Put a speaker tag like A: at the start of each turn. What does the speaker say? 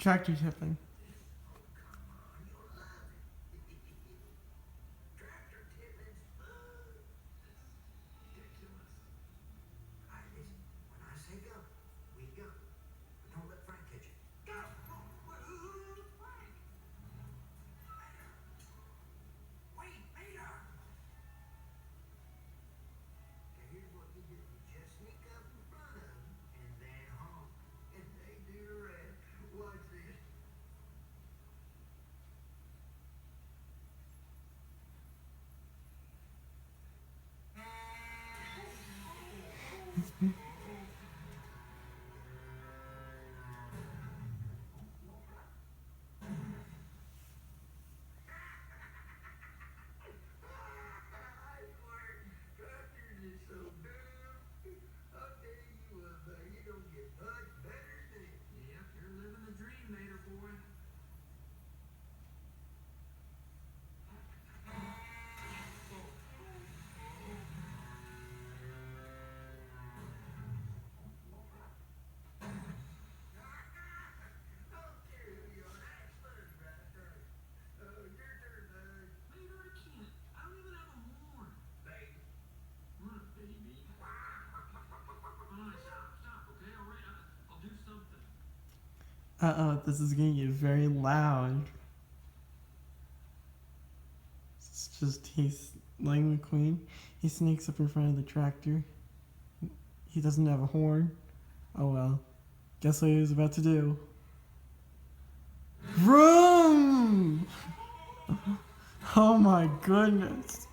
A: tractor tipping. Uh-oh, this is gonna get very loud. It's just, he's Lightning McQueen. He sneaks up in front of the tractor. He doesn't have a horn. Oh well. Guess what he was about to do? Vroom! Oh my goodness.